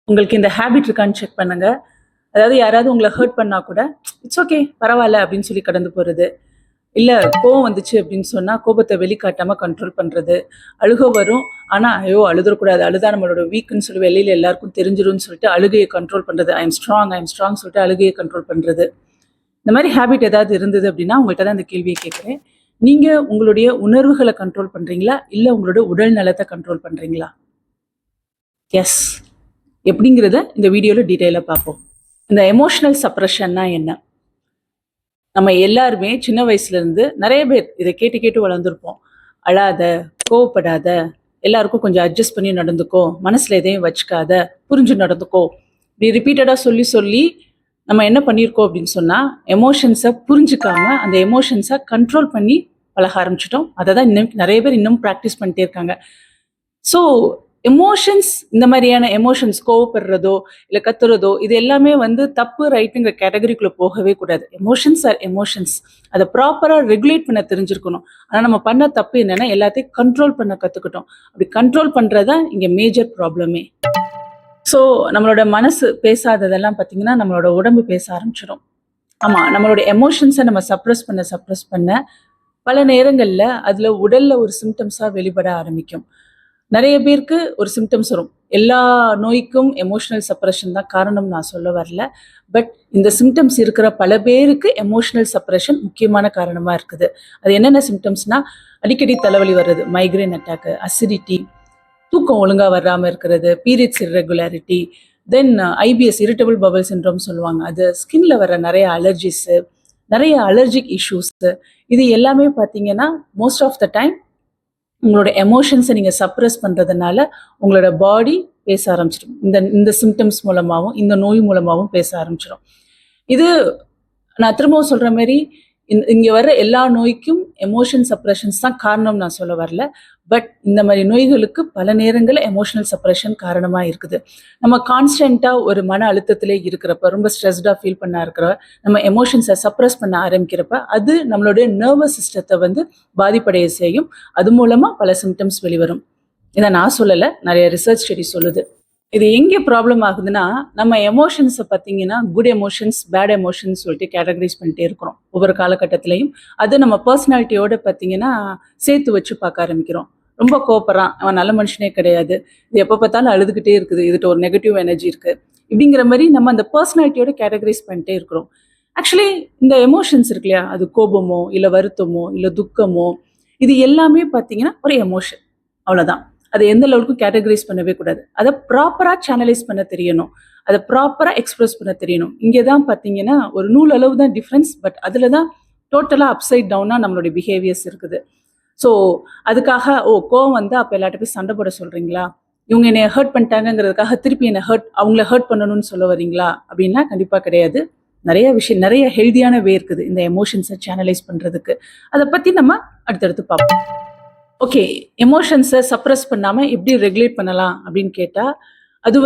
உங்களுக்கு இந்த ஹேபிட் இருக்கான்னு செக் பண்ணுங்க. அதாவது யாராவது உங்களை ஹர்ட் பண்ணா கூட இட்ஸ் ஓகே பரவாயில்ல அப்படின்னு சொல்லி கடந்து போறது. இல்ல கோவம் வந்துச்சு அப்படின்னு சொன்னா கோபத்தை வெளிக்காட்டாம கண்ட்ரோல் பண்றது. அழுக வரும், ஆனா ஐயோ அழுதுறக்கூடாது, அழுதா நம்மளோட வீக்குன்னு சொல்லி வெளியில எல்லாருக்கும் தெரிஞ்சிரும்னு சொல்லிட்டு அழுகையை கண்ட்ரோல் பண்றது. ஐ எம் ஸ்ட்ராங் சொல்லிட்டு அழுகையை கண்ட்ரோல் பண்றது. இந்த மாதிரி ஹேபிட் ஏதாவது இருந்தது அப்படின்னா உங்கள்கிட்ட தான் இந்த கேள்வியை கேட்குறேன். நீங்க உங்களுடைய உணர்வுகளை கண்ட்ரோல் பண்றீங்களா இல்ல உங்களோட உடல் நலத்தை கண்ட்ரோல் பண்றீங்களா? எஸ், எப்படிங்கிறத இந்த வீடியோல டீட்டெயிலாக பார்ப்போம். இந்த எமோஷனல் சப்ரஷன்னா என்ன? நம்ம எல்லாருமே சின்ன வயசுல இருந்து நிறைய பேர் இதை கேட்டு கேட்டு வளர்ந்துருப்போம். அழாத, கோவப்படாத, எல்லாருக்கும் கொஞ்சம் அட்ஜஸ்ட் பண்ணி நடந்துக்கோ, மனசுல எதையும் வச்சுக்காத, புரிஞ்சு நடந்துக்கோ, இப்படி ரிப்பீட்டடா சொல்லி சொல்லி நம்ம என்ன பண்ணியிருக்கோம் அப்படின்னு சொன்னா எமோஷன்ஸை புரிஞ்சுக்காம அந்த எமோஷன்ஸை கண்ட்ரோல் பண்ணி பழக ஆரம்பிச்சிட்டோம். அதை தான் இன்னும் நிறைய பேர் இன்னும் ப்ராக்டிஸ் பண்ணிட்டே இருக்காங்க. ஸோ எமோஷன்ஸ், இந்த மாதிரியான எமோஷன்ஸ், கோவப்படுறதோ இல்லை கத்துறதோ, இது எல்லாமே தப்பு ரைட்டுங்கிற கேட்டகரிக்குள்ள போகவே கூடாது. Emotions are emotions. அதை ப்ராப்பராக ரெகுலேட் பண்ண தெரிஞ்சிருக்கணும். ஆனால் நம்ம பண்ண தப்பு என்னன்னா எல்லாத்தையும் கண்ட்ரோல் பண்ண கற்றுக்கிட்டோம். அப்படி கண்ட்ரோல் பண்ணுறதான் இங்கே மேஜர் ப்ராப்ளமே. ஸோ நம்மளோட மனசு பேசாததெல்லாம் பார்த்தீங்கன்னா நம்மளோட உடம்பு பேச ஆரம்பிச்சிடும். ஆமாம், நம்மளோட எமோஷன்ஸை நம்ம சப்ரஸ் பண்ண பல நேரங்களில் அதில் உடலில் ஒரு சிம்டம்ஸாக வெளிப்பட ஆரம்பிக்கும். நிறைய பேருக்கு ஒரு சிம்டம்ஸ் வரும். எல்லா நோய்க்கும் எமோஷனல் சப்ரஷன் தான் காரணம் நான் சொல்ல வரல. பட் இந்த சிம்டம்ஸ் இருக்கிற பல பேருக்கு எமோஷனல் சப்ரஷன் முக்கியமான காரணமாக இருக்குது. அது என்னென்ன சிம்டம்ஸ்னால் அடிக்கடி தலைவலி வர்றது, மைக்ரேன் அட்டாக்கு, அசிடிட்டி, தூக்கம் ஒழுங்காக வராமல் இருக்கிறது, பீரியட்ஸ் இர்ரெகுலாரிட்டி, தென் ஐபிஎஸ் இரிட்டபிள் பவல் சிண்ட்ரோம் சொல்லுவாங்க, அது ஸ்கின்ல வர நிறைய அலர்ஜிஸு, நிறைய அலர்ஜிக் இஷ்யூஸு. இது எல்லாமே பார்த்தீங்கன்னா மோஸ்ட் ஆஃப் த டைம் உங்களோட எமோஷன்ஸை நீங்கள் சப்ரஸ் பண்ணுறதுனால உங்களோட பாடி பேச ஆரம்பிச்சிடும். இந்த சிம்டம்ஸ் மூலமாகவும் இந்த நோய் மூலமாகவும் பேச ஆரம்பிச்சிடும். இது நான் திரும்பவும் சொல்கிற மாதிரி இங்கே வர்ற எல்லா நோய்க்கும் எமோஷன் சப்ரஷன்ஸ் தான் காரணம் நான் சொல்ல வரல. பட் இந்த மாதிரி நோய்களுக்கு பல நேரங்களில் எமோஷனல் சப்ரஷன் காரணமாக இருக்குது. நம்ம கான்ஸ்டண்ட்டாக ஒரு மன அழுத்தத்திலே இருக்கிறப்ப, ரொம்ப ஸ்ட்ரெஸ்டாக ஃபீல் பண்ண இருக்கிற, நம்ம எமோஷன்ஸை சப்ரஸ் பண்ண ஆரம்பிக்கிறப்ப அது நம்மளுடைய நர்வஸ் சிஸ்டத்தை பாதிப்படைய செய்யும். அது மூலமாக பல சிம்டம்ஸ் வெளிவரும். இதை நான் சொல்லலை, நிறைய ரிசர்ச் ஸ்டடி சொல்லுது. இது எங்கே ப்ராப்ளம் ஆகுதுன்னா, நம்ம எமோஷன்ஸை பார்த்தீங்கன்னா குட் எமோஷன்ஸ், பேட் எமோஷன்ஸ் சொல்லிட்டு கேட்டகரைஸ் பண்ணிட்டே இருக்கிறோம் ஒவ்வொரு காலகட்டத்திலையும். அது நம்ம பர்சனாலிட்டியோட பார்த்தீங்கன்னா சேர்த்து வச்சு பார்க்க ஆரம்பிக்கிறோம். ரொம்ப கோபப்படுறான், அவன் நல்ல மனுஷனே கிடையாது, இது எப்போ பார்த்தாலும் அழுதுகிட்டே இருக்குது, இதுகிட்ட ஒரு நெகட்டிவ் எனர்ஜி இருக்குது, இப்படிங்கிற மாதிரி நம்ம அந்த பர்சனாலிட்டியோட கேட்டகரைஸ் பண்ணிட்டே இருக்கிறோம். ஆக்சுவலி இந்த எமோஷன்ஸ் இருக்கு இல்லையா, அது கோபமோ இல்லை வருத்தமோ இல்லை துக்கமோ, இது எல்லாமே பார்த்தீங்கன்னா ஒரு எமோஷன், அவ்வளோதான். அதை எந்த லெவலுக்கும் கேட்டகரைஸ் பண்ணவே கூடாது. அதை ப்ராப்பராக சேனலைஸ் பண்ண தெரியணும், அதை ப்ராப்பராக எக்ஸ்பிரஸ் பண்ண தெரியணும். இங்கே தான் பார்த்தீங்கன்னா ஒரு நூல் அளவு தான் டிஃப்ரென்ஸ், பட் அதில் தான் டோட்டலாக அப்சைட் டவுனாக நம்மளுடைய பிஹேவியர்ஸ் இருக்குது. ஸோ அதுக்காக கோவம் அப்போ எல்லார்ட்ட போய் சண்டை போட சொல்கிறீங்களா, இவங்க என்னை ஹர்ட் பண்ணிட்டாங்கிறதுக்காக திருப்பி என்னை அவங்கள ஹர்ட் பண்ணணும்னு சொல்ல வரீங்களா அப்படின்னா கண்டிப்பாக கிடையாது. நிறைய ஹெல்தியான வே இருக்குது இந்த எமோஷன்ஸை சேனலைஸ் பண்ணுறதுக்கு. அதை பற்றி நம்ம அடுத்தடுத்து பார்ப்போம். ஓகே, எமோஷன்ஸை சப்ரஸ் பண்ணாமல் எப்படி ரெகுலேட் பண்ணலாம் அப்படின்னு கேட்டால், அது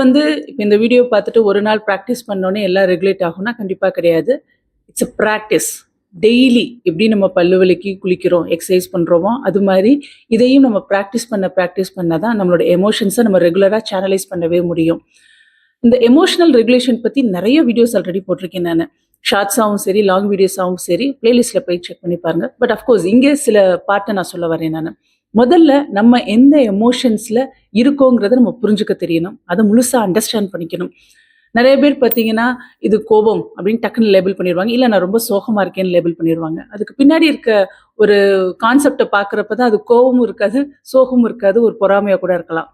இப்போ இந்த வீடியோ பார்த்துட்டு ஒரு நாள் ப்ராக்டிஸ் பண்ணோன்னே எல்லாம் ரெகுலேட் ஆகும்னா கண்டிப்பாக கிடையாது. It's a practice. டெய்லி எப்படி நம்ம பல்லு விளக்கி குளிக்கிறோம், எக்ஸசைஸ் பண்ணுறோமோ, அது மாதிரி இதையும் நம்ம ப்ராக்டிஸ் பண்ண தான் நம்மளோட எமோஷன்ஸை நம்ம ரெகுலராக சேனலைஸ் பண்ணவே முடியும். இந்த எமோஷனல் ரெகுலேஷன் பற்றி நிறைய வீடியோஸ் ஆல்ரெடி போட்டிருக்கேன் நான். ஷார்ட்ஸாகவும் சரி, லாங் வீடியோஸாகவும் சரி, பிளேலிஸ்ட்டில் போய் செக் பண்ணி பாருங்கள். பட் அஃப்கோர்ஸ் இங்கே சில பார்ட்டை நான் சொல்ல வரேன். நான் முதல்ல நம்ம எந்த எமோஷன்ஸில் இருக்கோங்கிறத நம்ம புரிஞ்சுக்க தெரியணும், அதை முழுசாக அண்டர்ஸ்டாண்ட் பண்ணிக்கணும். நிறைய பேர் பார்த்தீங்கன்னா இது கோபம் அப்படின்னு டக்குன்னு லேபிள் பண்ணிடுவாங்க, இல்லை நான் ரொம்ப சோகமாக இருக்கேன்னு லேபிள் பண்ணிடுவாங்க. அதுக்கு பின்னாடி இருக்க ஒரு கான்செப்டை பார்க்குறப்ப தான் அது கோபமும் இருக்காது, சோகமும் இருக்காது, ஒரு பொறாமையாக கூட இருக்கலாம்.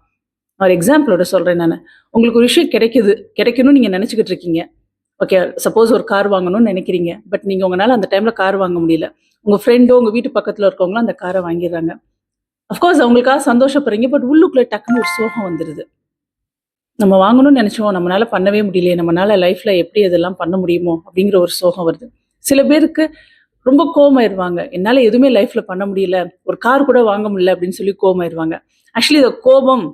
ஒரு எக்ஸாம்பிளோட சொல்கிறேன் நான். உங்களுக்கு ஒரு விஷயம் கிடைக்கணும்னு நீங்கள் நினச்சிக்கிட்டு இருக்கீங்க. ஓகே, சப்போஸ் ஒரு கார் வாங்கணும்னு நினைக்கிறீங்க, பட் நீங்கள் உங்களால் அந்த டைமில் கார் வாங்க முடியல. உங்கள் ஃப்ரெண்டோ உங்கள் வீட்டு பக்கத்தில் இருக்கவங்களும் அந்த காரை வாங்கிடுறாங்க. அஃப்கோர்ஸ் அவங்களுக்காக சந்தோஷப்படுறீங்க, பட் உள்ளுக்குள்ளே டக்குன்னு ஒரு சோகம் வந்துடுது. நம்ம வாங்கணும்னு நினச்சோம், நம்மளால பண்ணவே முடியலையே, நம்மளால லைஃப்பில் எப்படி அதெல்லாம் பண்ண முடியுமோ அப்படிங்கிற ஒரு சோகம் வருது. சில பேருக்கு ரொம்ப கோவமாயிருவாங்க, என்னால் எதுவுமே லைஃப்பில் பண்ண முடியல, ஒரு கார் கூட வாங்க முடியல அப்படின்னு சொல்லி கோவமாயிருவாங்க. ஆக்சுவலி இதை கோபம்,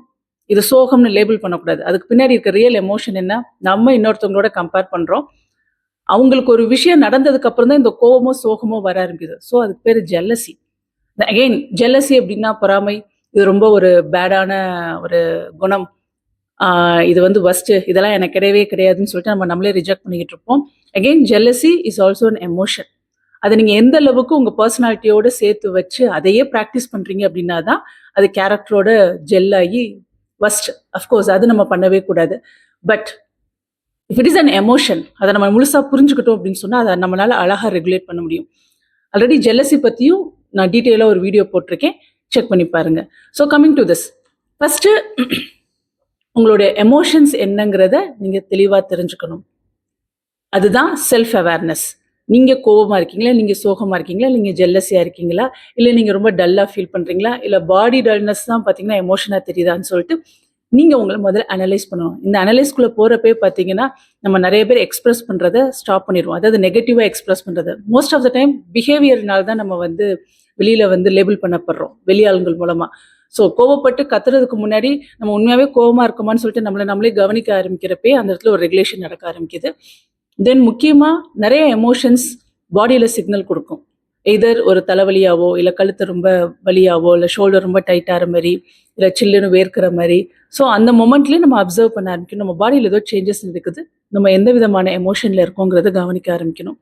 இது சோகம்னு லேபிள் பண்ணக்கூடாது. அதுக்கு பின்னாடி இருக்க ரியல் எமோஷன் என்ன, நம்ம இன்னொருத்தவங்களோட கம்பேர் பண்ணுறோம். அவங்களுக்கு ஒரு விஷயம் நடந்ததுக்கு அப்புறம் தான் இந்த கோபமோ சோகமோ வர ஆரம்பிக்குது. ஸோ அதுக்கு பேர் ஜெல்லசி. அகெயின் ஜெல்லசி அப்படின்னா பொறாமை, இது ரொம்ப ஒரு பேடான ஒரு குணம். இது வந்து ஃபர்ஸ்ட் இதெல்லாம் எனக்கு கிடையவே கிடையாதுன்னு சொல்லிட்டு நம்ம நம்மளே ரிஜெக்ட் பண்ணிக்கிட்டு இருப்போம். Again jealousy is also an emotion. அதை நீங்க எந்த அளவுக்கு உங்க பர்சனாலிட்டியோட சேர்த்து வச்சு அதையே ப்ராக்டிஸ் பண்றீங்க அப்படின்னா தான் அது கேரக்டரோட ஜெல் ஆகி ஃபர்ஸ்ட். அஃப்கோர்ஸ் அது நம்ம பண்ணவே கூடாது. But if it is an emotion, அதை நம்ம முழுசா புரிஞ்சுக்கிட்டோம் அப்படின்னு சொன்னா அதை நம்மளால அழகா ரெகுலேட் பண்ண முடியும். ஆல்ரெடி ஜெல்லசி பத்தியும் நான் டீட்டெயிலாக ஒரு வீடியோ போட்டிருக்கேன், செக் பண்ணி பாருங்க. So coming to this, first உங்களுடைய எமோஷன்ஸ் என்னங்கிறத நீங்க தெளிவா தெரிஞ்சுக்கணும். அதுதான் செல்ஃப் அவேர்னஸ். நீங்க கோபமா இருக்கீங்களா, நீங்க சோகமா இருக்கீங்களா, நீங்க ஜெல்லஸியா இருக்கீங்களா, இல்லை நீங்க ரொம்ப டல்லா ஃபீல் பண்றீங்களா, இல்லை பாடி டல்னஸ் தான் பார்த்தீங்கன்னா எமோஷனா தெரியுதான்னு சொல்லிட்டு நீங்க உங்களை முதல்ல அனலைஸ் பண்ணணும். இந்த அனலைஸ்குள்ள போறப்பே பார்த்தீங்கன்னா நம்ம நிறைய பேர் எக்ஸ்பிரஸ் பண்றதை ஸ்டாப் பண்ணிடுவோம். அதாவது நெகட்டிவா எக்ஸ்பிரஸ் பண்றது மோஸ்ட் ஆஃப் த டைம் பிஹேவியர்னால தான் நம்ம வந்து வெளியில வந்து லேபிள் பண்ணப்படுறோம் வெளியாளுங்கள் மூலமா. ஸோ கோவப்பட்டு கத்துறதுக்கு முன்னாடி நம்ம உண்மையாவே கோவமா இருக்கோமான்னு சொல்லிட்டு நம்மளே கவனிக்க ஆரம்பிக்கிறப்பே அந்த இடத்துல ஒரு ரெகுலேஷன் நடக்க ஆரம்பிக்குது. தென் முக்கியமா நிறைய எமோஷன்ஸ் பாடியில சிக்னல் கொடுக்கும். எதர் ஒரு தலைவலியாவோ, இல்லை கழுத்து ரொம்ப வலியாவோ, இல்லை ஷோல்டர் ரொம்ப டைட்டாகிற மாதிரி, இல்லை சில்லுன்னு வேர்க்கிற மாதிரி. ஸோ அந்த மொமெண்ட்லேயே நம்ம அப்சர்வ் பண்ண ஆரம்பிக்கணும். நம்ம பாடியில் ஏதோ சேஞ்சஸ் இருக்குது, நம்ம எந்த விதமான எமோஷனில் இருக்கோங்கிறத கவனிக்க ஆரம்பிக்கணும்.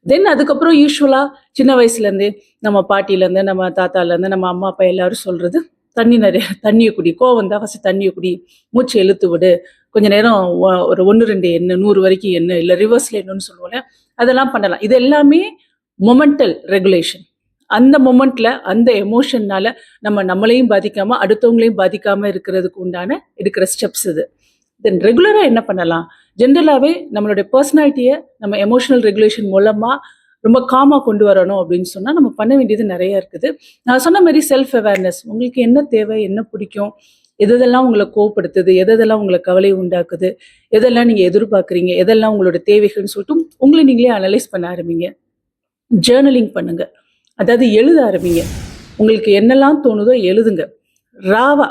தென் அதுக்கப்புறம் யூஸ்வலாக சின்ன வயசுலேருந்தே நம்ம பாட்டிலேருந்து, நம்ம தாத்தாலேருந்து, நம்ம அம்மா அப்பா எல்லாரும் சொல்கிறது தண்ணியை குடி, கோவம் தான் ஃபஸ்ட்டு தண்ணியை குடி, மூச்சு இழுத்து விடு, கொஞ்ச நேரம் ஒரு 1-2 எண்ணு, 100 வரைக்கும் எண்ணு, இல்லை ரிவர்ஸில் எண்ணுன்னு சொல்லுவோம்ல, அதெல்லாம் பண்ணலாம். இது எல்லாமே மொமெண்டல் ரெகுலேஷன். அந்த மொமெண்ட்ல அந்த எமோஷன்னால நம்மளையும் பாதிக்காம அடுத்தவங்களையும் பாதிக்காம இருக்கிறதுக்கு உண்டான எடுக்கிற ஸ்டெப்ஸ் இது. தென் ரெகுலரா என்ன பண்ணலாம்? ஜென்ரலாவே நம்மளுடைய பர்சனாலிட்டியை நம்ம எமோஷனல் ரெகுலேஷன் மூலமா ரொம்ப காமா கொண்டு வரணும் அப்படின்னு சொன்னா நம்ம பண்ண வேண்டியது நிறைய இருக்குது. நான் சொன்ன மாதிரி செல்ஃப் அவேர்னஸ். உங்களுக்கு என்ன தேவை, என்ன பிடிக்கும், எதெல்லாம் உங்களை கோவப்படுத்துது, எதெல்லாம் உங்களை கவலை உண்டாக்குது, எதெல்லாம் நீங்க எதிர்பார்க்குறீங்க, எதெல்லாம் உங்களோட தேவைகள்னு சொல்லிட்டு உங்களை நீங்களே அனலைஸ் பண்ண ஆரம்பிங்க. ஜேர்னலிங் பண்ணுங்க. அதாவது எழுத ஆரம்பிங்க. உங்களுக்கு என்னெல்லாம் தோணுதோ எழுதுங்க. ராவா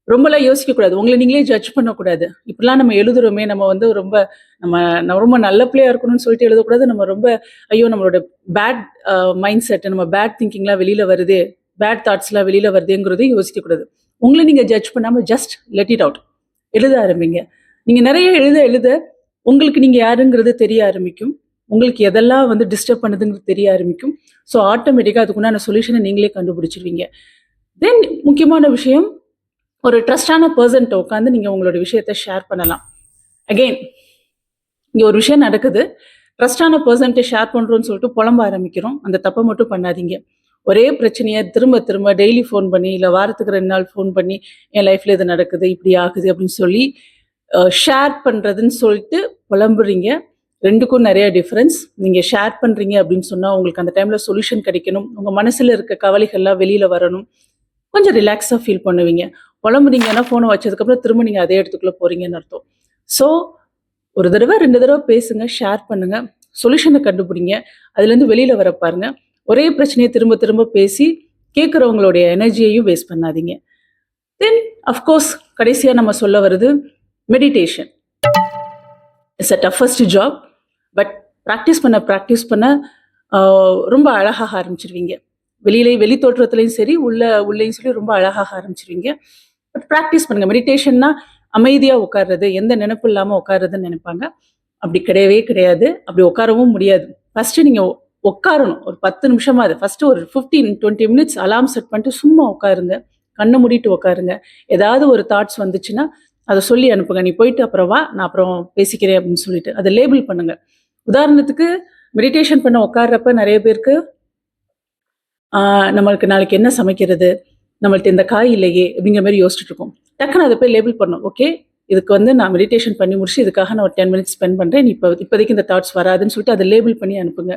ரொம்பலாம் யோசிக்கக்கூடாது. உங்களை நீங்களே ஜட்ஜ் பண்ணக்கூடாது. இப்படிலாம் நம்ம எழுதுறோமே, நம்ம வந்து நம்ம ரொம்ப நல்ல பிள்ளையா இருக்கணும்னு சொல்லிட்டு எழுதக்கூடாது. நம்ம ரொம்ப ஐயோ நம்மளோட பேட் மைண்ட் செட், நம்ம பேட் திங்கிங்லாம் வெளியில வருது, பேட் தாட்ஸ்லாம் வெளியில வருதுங்கிறதையும் யோசிக்கக்கூடாது. உங்களை நீங்க ஜட்ஜ் பண்ணாம ஜஸ்ட் லெட் இட் அவுட், எழுத ஆரம்பிங்க. நீங்க நிறைய எழுத உங்களுக்கு நீங்க யாருங்கிறது தெரிய ஆரம்பிக்கும். உங்களுக்கு எதெல்லாம் வந்து டிஸ்டர்ப் பண்ணுதுங்கிறது தெரிய ஆரம்பிக்கும். ஸோ ஆட்டோமேட்டிக்காக அதுக்குண்டான சொல்யூஷனை நீங்களே கண்டுபிடிச்சிருவீங்க. தென் முக்கியமான விஷயம், ஒரு ட்ரஸ்டான பர்சன்ட்ட உட்காந்து நீங்கள் உங்களோட விஷயத்த ஷேர் பண்ணலாம். அகெயின் இங்கே ஒரு விஷயம் நடக்குது, ட்ரஸ்டான பர்சன்ட்டை ஷேர் பண்ணுறோன்னு சொல்லிட்டு புலம்ப ஆரம்பிக்கிறோம். அந்த தப்பை மட்டும் பண்ணாதீங்க. ஒரே பிரச்சனையை திரும்ப டெய்லி ஃபோன் பண்ணி, இல்லை வாரத்துக்கு 2 நாள் ஃபோன் பண்ணி என் லைஃப்பில் இது நடக்குது, இப்படி ஆகுது அப்படின்னு சொல்லி ஷேர் பண்ணுறதுன்னு சொல்லிட்டு புலம்புறீங்க. ரெண்டுக்கும் நிறைய டிஃப்ரென்ஸ். நீங்கள் ஷேர் பண்ணுறீங்க அப்படின்னு சொன்னால் உங்களுக்கு அந்த டைமில் சொல்யூஷன் கிடைக்கணும், உங்கள் மனசில் இருக்க கவலைகள்லாம் வெளியில் வரணும், கொஞ்சம் ரிலாக்ஸாக ஃபீல் பண்ணுவீங்க. புலம்புறீங்கன்னா ஃபோனை வச்சதுக்கப்புறம் திரும்ப நீங்கள் அதே இடத்துக்குள்ளே போகிறீங்கன்னு அர்த்தம். ஸோ ஒரு தடவை 2 தடவை பேசுங்க, ஷேர் பண்ணுங்க, சொல்யூஷனை கண்டுபிடிங்க, அதுலேருந்து வெளியில் வர பாருங்க. ஒரே பிரச்சனையை திரும்ப பேசி கேட்குறவங்களுடைய எனர்ஜியையும் வேஸ்ட் பண்ணாதீங்க. தென் அஃப்கோர்ஸ் கடைசியாக நம்ம சொல்ல வருது meditation. It's a toughest job. But practice பண்ண ரொம்ப அழகாக ஆரம்பிச்சிருவீங்க. வெளி தோற்றத்துலையும் சரி, உள்ளேயும் சரி ரொம்ப அழகாக ஆரம்பிச்சிருவீங்க. பட் ப்ராக்டிஸ் பண்ணுங்க. மெடிடேஷன்னா அமைதியாக உட்கார்றது, எந்த நினைப்பு இல்லாமல் உட்கார்றதுன்னு நினைப்பாங்க. அப்படி கிடையவே கிடையாது. அப்படி உட்காரவும் முடியாது. ஃபர்ஸ்ட் நீங்கள் உட்காரணும். ஒரு 10 நிமிஷமாவது ஃபர்ஸ்ட் ஒரு 15-20 மினிட்ஸ் அலார்ம் செட் பண்ணிட்டு சும்மா உட்காருங்க. கண்ணை மூடிட்டு உட்காருங்க. ஏதாவது ஒரு தாட்ஸ் வந்துச்சுன்னா அதை சொல்லி அனுப்புங்க. நீ போயிட்டு அப்புறம் வா, நான் அப்புறம் பேசிக்கிறேன் அப்படின்னு சொல்லிட்டு அதை லேபிள் பண்ணுங்க. உதாரணத்துக்கு மெடிடேஷன் பண்ண உட்கார்றப்ப நிறைய பேருக்கு நம்மளுக்கு நாளைக்கு என்ன சமைக்கிறது, நம்மள்ட்ட இந்த காய் இல்லையே அப்படிங்கிற மாதிரி யோசிச்சுட்டு இருக்கோம். டக்குன்னு அதை போய் லேபிள் பண்ணணும். ஓகே, இதுக்கு வந்து நான் மெடிடேஷன் பண்ணி முடிச்சு இதுக்காக நான் ஒரு 10 மினிட்ஸ் ஸ்பெண்ட் பண்ணுறேன், இப்போதைக்கு இந்த தாட்ஸ் வராதுன்னு சொல்லிட்டு அதை லேபிள் பண்ணி அனுப்புங்க.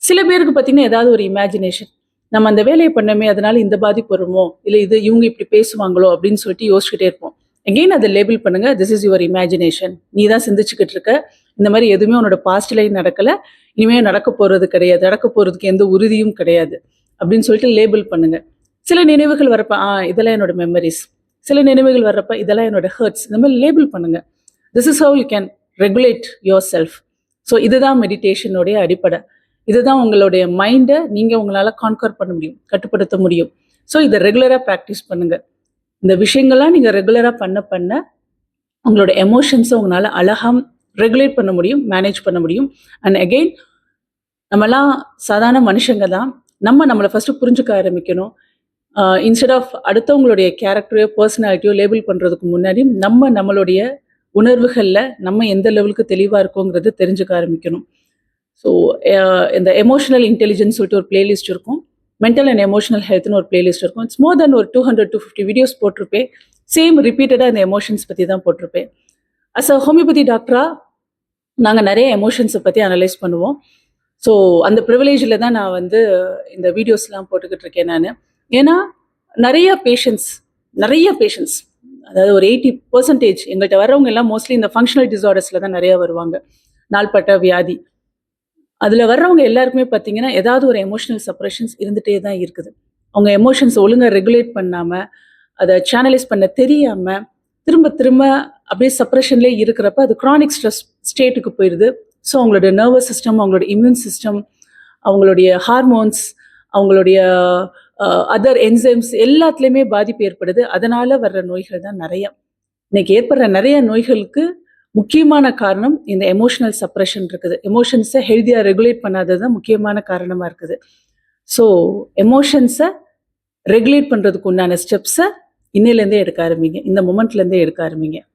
சில பேருக்கு பார்த்தீங்கன்னா ஏதாவது ஒரு இமேஜினேஷன், நம்ம அந்த வேலையை பண்ணமே அதனால இந்த பாதிப்பு வருமோ, இல்லை இவங்க இப்படி பேசுவாங்களோ அப்படின்னு சொல்லிட்டு யோசிச்சுக்கிட்டே இருப்போம். எகெயின் அதை லேபிள் பண்ணுங்க. This is your imagination. நீ தான் சிந்திச்சுக்கிட்டு இருக்க. இந்த மாதிரி எதுவுமே உன்னோட பாஸ்ட்லையும் நடக்கலை, இனிமே நடக்க போறது கிடையாது, நடக்க போறதுக்கு எந்த உறுதியும் கிடையாது அப்படின்னு சொல்லிட்டு லேபிள் பண்ணுங்க. சில நினைவுகள் வரப்ப இதெல்லாம் என்னோட மெமரிஸ், சில நினைவுகள் வர்றப்ப இதெல்லாம் என்னோட ஹர்ட்ஸ், இந்த மாதிரி லேபிள் பண்ணுங்க. This is how you can regulate your self. So இதுதான் மெடிடேஷனுடைய அடிப்படை. இதுதான் உங்களுடைய மைண்டை நீங்கள் உங்களால் கான்கர் பண்ண முடியும், கட்டுப்படுத்த முடியும். ஸோ இதை ரெகுலராக ப்ராக்டிஸ் பண்ணுங்க. இந்த விஷயங்கள்லாம் நீங்கள் ரெகுலராக பண்ண உங்களோட எமோஷன்ஸை உங்களால் அழகாக ரெகுலேட் பண்ண முடியும், மேனேஜ் பண்ண முடியும். அண்ட் அகெயின் நம்மலாம் சாதாரண மனுஷங்க தான். நம்மளை ஃபஸ்ட்டு புரிஞ்சுக்க ஆரம்பிக்கணும். இன்ஸ்டெட் ஆஃப் அடுத்தவங்களுடைய கேரக்டரையோ பர்சனாலிட்டியோ லேபிள் பண்ணுறதுக்கு முன்னாடி நம்மளுடைய உணர்வுகளில் நம்ம எந்த லெவலுக்கு தெளிவாக இருக்கோங்கிறது தெரிஞ்சுக்க ஆரம்பிக்கணும். ஸோ இந்த எமோஷனல் இன்டெலிஜென்ஸ் சொல்லிட்டு ஒரு பிளேலிஸ்ட் இருக்கும், மென்டல் அண்ட் எமோஷனல் ஹெல்த்னு ஒரு பிளேலிஸ்ட் இருக்கும். இட்ஸ் மோர் தென் ஒரு 200-250 வீடியோஸ் போட்டிருப்பேன். சேம் ரிப்பீட்டடாக இந்த எமோஷன்ஸ் பற்றி தான் போட்டிருப்பேன். அஸ் அ ஹோமியோபதி டாக்டராக நாங்கள் நிறைய எமோஷன்ஸை பற்றி அனலைஸ் பண்ணுவோம். ஸோ அந்த ப்ரிவிலேஜில் தான் நான் வந்து இந்த வீடியோஸ்லாம் போட்டுக்கிட்டு இருக்கேன் நான். ஏன்னா நிறைய பேஷண்ட்ஸ் அதாவது ஒரு 80% எங்கள்கிட்ட வர்றவங்க எல்லாம் மோஸ்ட்லி இந்த ஃபங்க்ஷனல் டிசார்டர்ஸில் தான் நிறையா வருவாங்க, நாள்பட்ட வியாதி. அதில் வர்றவங்க எல்லாருக்குமே பார்த்தீங்கன்னா ஏதாவது ஒரு எமோஷனல் சப்ரெஷன்ஸ் இருந்துகிட்டே தான் இருக்குது. அவங்க எமோஷன்ஸ் ஒழுங்காக ரெகுலேட் பண்ணாமல், அதை சேனலைஸ் பண்ண தெரியாமல் திரும்ப திரும்ப அப்படியே சப்ரெஷன்லேயே இருக்கிறப்ப அது க்ரானிக் ஸ்ட்ரெஸ் ஸ்டேட்டுக்கு போயிடுது. ஸோ அவங்களுடைய நர்வஸ் சிஸ்டம், அவங்களோட இம்யூன் சிஸ்டம், அவங்களுடைய ஹார்மோன்ஸ், அவங்களுடைய அதர் என்சைம்ஸ் எல்லாத்துலேயுமே பாதிப்பு ஏற்படுது. அதனால் வர்ற நோய்கள் தான் நிறையா. இன்னைக்கு ஏற்படுற நிறைய நோய்களுக்கு முக்கியமான காரணம் இந்த எமோஷனல் சப்ரெஷன் இருக்குது. எமோஷன்ஸை ஹெல்த்தியாக ரெகுலேட் பண்ணாதது தான் முக்கியமான காரணமாக இருக்குது. ஸோ எமோஷன்ஸை ரெகுலேட் பண்ணுறதுக்கு உண்டான ஸ்டெப்ஸை இன்னிலேருந்தே எடுக்க ஆரம்பிங்க, இந்த மொமெண்ட்லேருந்தே எடுக்க ஆரம்பிங்க.